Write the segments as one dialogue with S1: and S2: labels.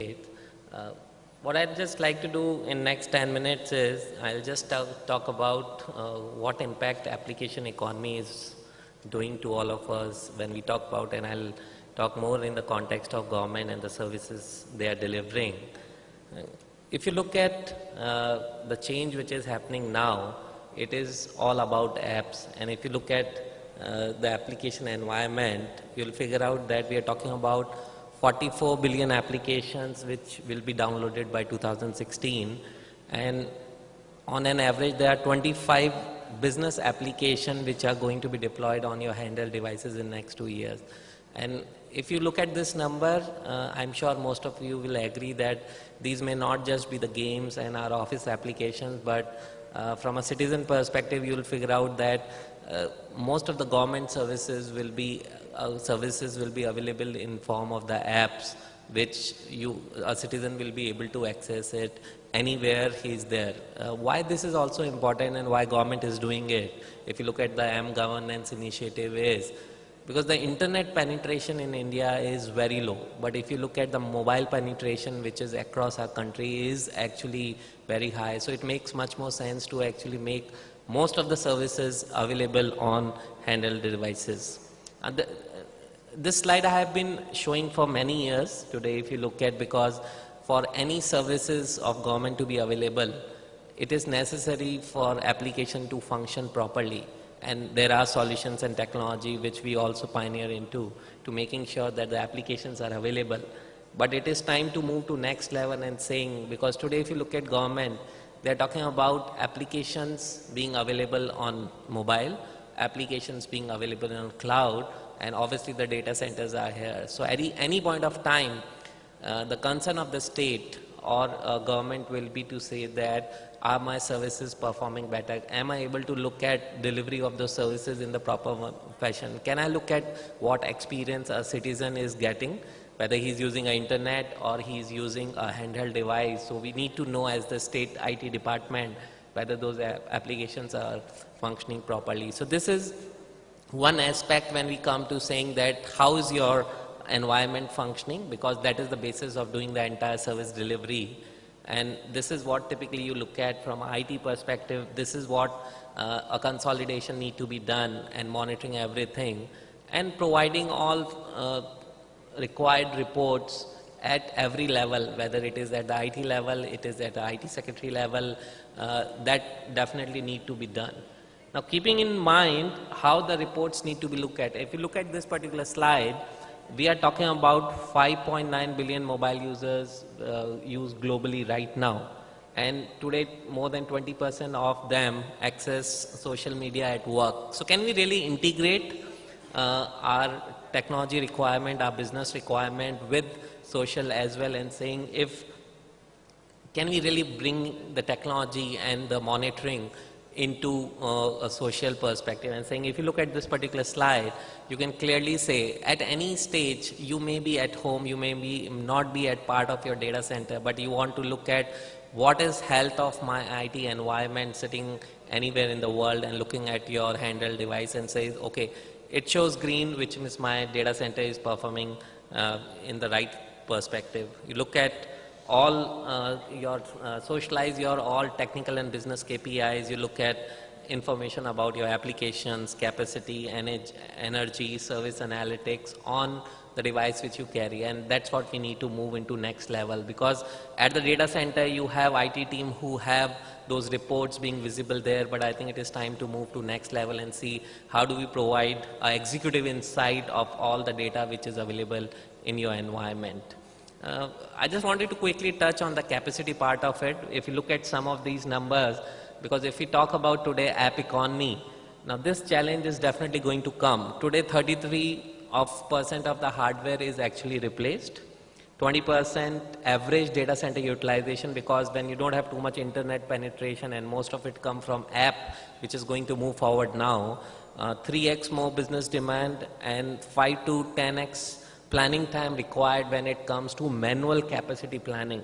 S1: Uh, what I'd just like to do in next 10 minutes is I'll just talk about what impact application economy is doing to all of us when we talk about, and I'll talk more in the context of government and the services they are delivering. Uh, If you look at the change which is happening now, it is all about apps. And if you look at the application environment, you'll figure out that we are talking about 44 billion applications which will be downloaded by 2016. And on an average, there are 25 business applications which are going to be deployed on your handheld devices in the next 2 years. And if you look at this number, I'm sure most of you will agree that these may not just be the games and our office applications, but from a citizen perspective, you'll figure out that most of the government services will be available in form of the apps, which a citizen will be able to access it anywhere he's there. Why this is also important and why government is doing it, if you look at the M-Governance initiative, is because the internet penetration in India is very low. But if you look at the mobile penetration, which is across our country, is actually very high. So it makes much more sense to actually make most of the services available on handheld devices. And this slide I have been showing for many years today, if you look at, because for any services of government to be available, it is necessary for application to function properly. And there are solutions and technology which we also pioneer into to making sure that the applications are available. But it is time to move to next level and saying, because today if you look at government, they're talking about applications being available on mobile, applications being available on cloud, and obviously the data centers are here. So at any point of time, the concern of the state or government will be to say that, are my services performing better? Am I able to look at delivery of those services in the proper fashion? Can I look at what experience a citizen is getting, whether he's using an internet or he's using a handheld device? So we need to know as the state IT department whether those applications are functioning properly. So this is one aspect when we come to saying that how is your environment functioning, because that is the basis of doing the entire service delivery. And this is what typically you look at from an IT perspective. This is what a consolidation need to be done, and monitoring everything and providing all required reports at every level, whether it is at the IT level, it is at the IT secretary level, that definitely need to be done. Now, keeping in mind how the reports need to be looked at, if you look at this particular slide, we are talking about 5.9 billion mobile users used globally right now. And today, more than 20% of them access social media at work. So can we really integrate our technology requirement, our business requirement with social as well, and saying can we really bring the technology and the monitoring into a social perspective? And saying, if you look at this particular slide, you can clearly say at any stage, you may be at home, you may not be at part of your data center, but you want to look at what is health of my IT environment sitting anywhere in the world, and looking at your handheld device and say, okay, it shows green, which means my data center is performing in the right perspective. You look at all socialize your all technical and business KPIs. You look at information about your applications, capacity, energy, service analytics on the device which you carry. And that's what we need to move into next level, because at the data center you have IT team who have those reports being visible there, but I think it is time to move to next level and see how do we provide executive insight of all the data which is available in your environment. I just wanted to quickly touch on the capacity part of it. If you look at some of these numbers, because if we talk about today app economy, now this challenge is definitely going to come. Today 33% of the hardware is actually replaced, 20% average data center utilization, because when you don't have too much internet penetration and most of it come from app, which is going to move forward now, 3x more business demand and 5 to 10x planning time required when it comes to manual capacity planning.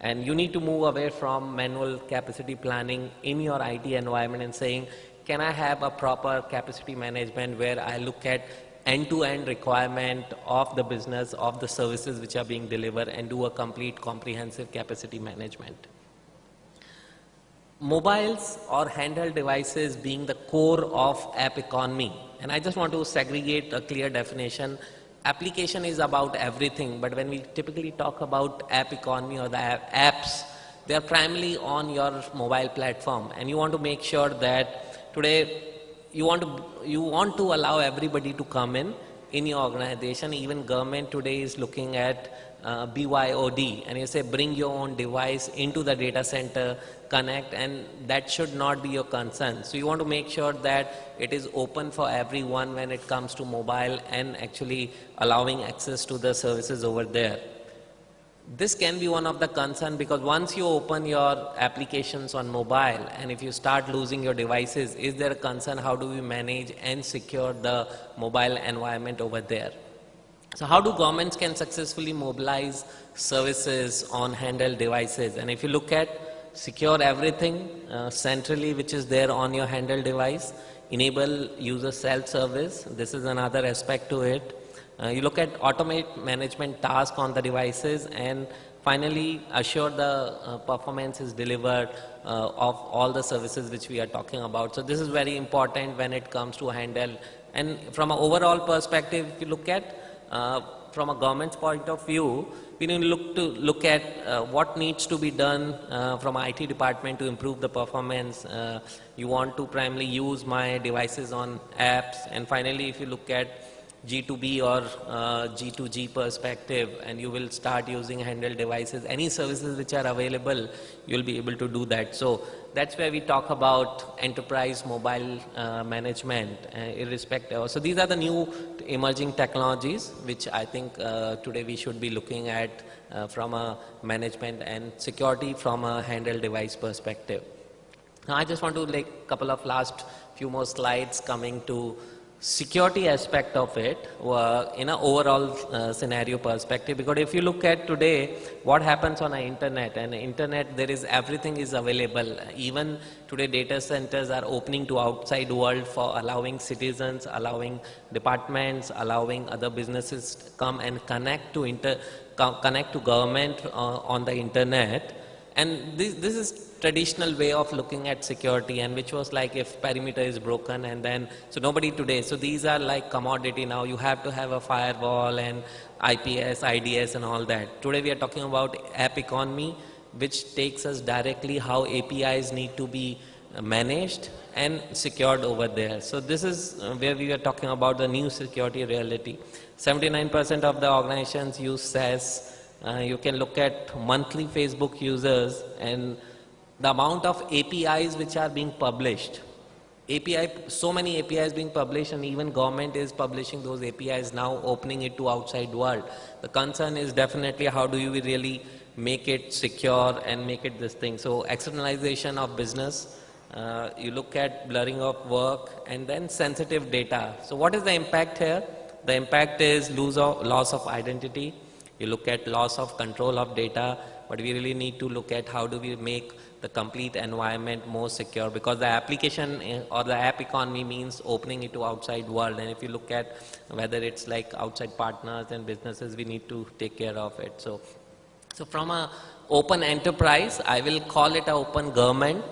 S1: And you need to move away from manual capacity planning in your IT environment and saying, can I have a proper capacity management where I look at end-to-end requirement of the business, of the services which are being delivered, and do a complete comprehensive capacity management. Mobiles or handheld devices being the core of app economy, and I just want to segregate a clear definition. Application is about everything, but when we typically talk about app economy or the apps, they are primarily on your mobile platform, and you want to make sure that today you want to allow everybody to come in your organization. Even government today is looking at BYOD, and you say bring your own device into the data center, connect, and that should not be your concern. So you want to make sure that it is open for everyone when it comes to mobile and actually allowing access to the services over there. This can be one of the concerns, because once you open your applications on mobile and if you start losing your devices, is there a concern how do we manage and secure the mobile environment over there? So how do governments can successfully mobilize services on handheld devices? And if you look at secure everything centrally which is there on your handheld device, enable user self-service, this is another aspect to it. You look at automate management tasks on the devices, and finally assure the performance is delivered of all the services which we are talking about. So this is very important when it comes to handheld. And from an overall perspective, if you look at from a government's point of view, we need to look at what needs to be done from IT department to improve the performance. You want to primarily use my devices on apps, and finally if you look at G2B or G2G perspective, and you will start using handheld devices, any services which are available, you'll be able to do that. So that's where we talk about enterprise mobile management, irrespective. So these are the new emerging technologies which I think today we should be looking at from a management and security from a handheld device perspective. Now I just want to like couple of last few more slides coming to security aspect of it in an overall scenario perspective, because if you look at today what happens on the internet, and internet there is everything is available. Even today data centers are opening to outside world for allowing citizens, allowing departments, allowing other businesses to come and connect to government on the internet. And this is traditional way of looking at security, and which was like if perimeter is broken, and then so nobody today. So these are like commodity now. You have to have a firewall and IPS, IDS and all that. Today we are talking about app economy, which takes us directly how APIs need to be managed and secured over there. So this is where we are talking about the new security reality. 79% of the organizations use SaaS. You can look at monthly Facebook users and the amount of APIs which are being published. So many APIs being published, and even government is publishing those APIs now, opening it to outside world. The concern is definitely how do you really make it secure and make it this thing. So externalization of business, you look at blurring of work, and then sensitive data. So what is the impact here? The impact is loss of identity. You look at loss of control of data, but we really need to look at how do we make the complete environment more secure, because the application or the app economy means opening it to outside world. And if you look at whether it's like outside partners and businesses, we need to take care of it. So from a open enterprise, I will call it an open government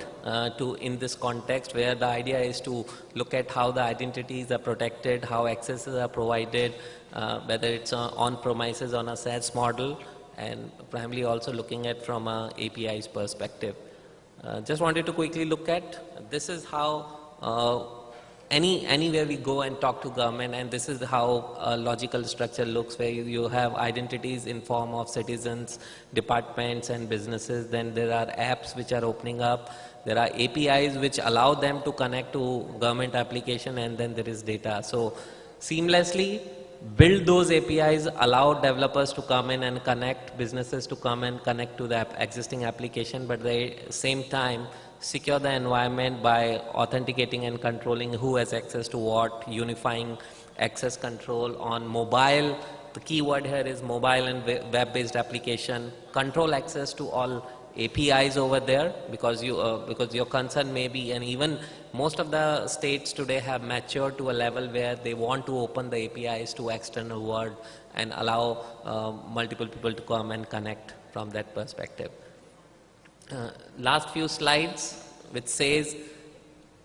S1: in this context, where the idea is to look at how the identities are protected, how accesses are provided, whether it's on premises on a SaaS model, and primarily also looking at from a APIs perspective. Just wanted to quickly look at, this is how anywhere we go and talk to government, and this is how a logical structure looks, where you have identities in form of citizens, departments and businesses. Then there are apps which are opening up. There are APIs which allow them to connect to government application, and then there is data. So seamlessly build those APIs, allow developers to come in and connect, businesses to come and connect to the existing application, but at the same time secure the environment by authenticating and controlling who has access to what, unifying access control on mobile. The key word here is mobile and web-based application. Control access to all APIs over there, because because your concern may be, and even most of the states today have matured to a level where they want to open the APIs to external world and allow multiple people to come and connect from that perspective. Last few slides, which says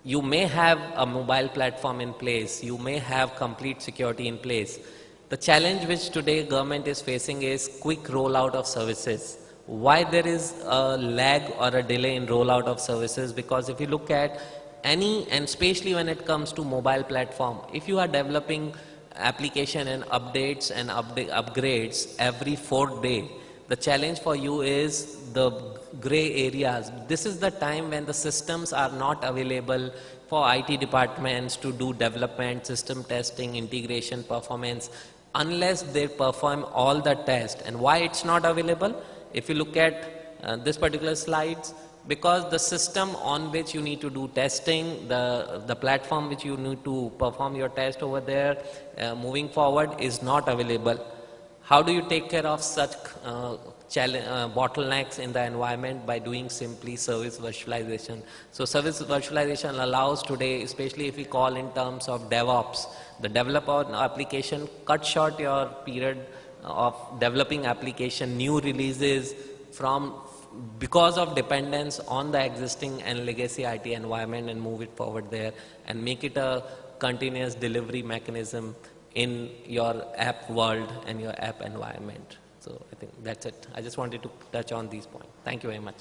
S1: you may have a mobile platform in place, you may have complete security in place. The challenge which today government is facing is quick rollout of services. Why there is a lag or a delay in rollout of services? Because if you look at any, and especially when it comes to mobile platform, if you are developing application and updates and upgrades every 4th day, the challenge for you is the gray areas. This is the time when the systems are not available for IT departments to do development, system testing, integration, performance, unless they perform all the tests. And why it's not available? If you look at this particular slides, because the system on which you need to do testing, the platform which you need to perform your test over there, moving forward, is not available. How do you take care of such bottlenecks in the environment? By doing simply service virtualization. So service virtualization allows today, especially if we call in terms of DevOps, the developer application, cut short your period of developing application, new releases from, because of dependence on the existing and legacy IT environment, and move it forward there and make it a continuous delivery mechanism in your app world and your app environment. So I think that's it. I just wanted to touch on these points. Thank you very much.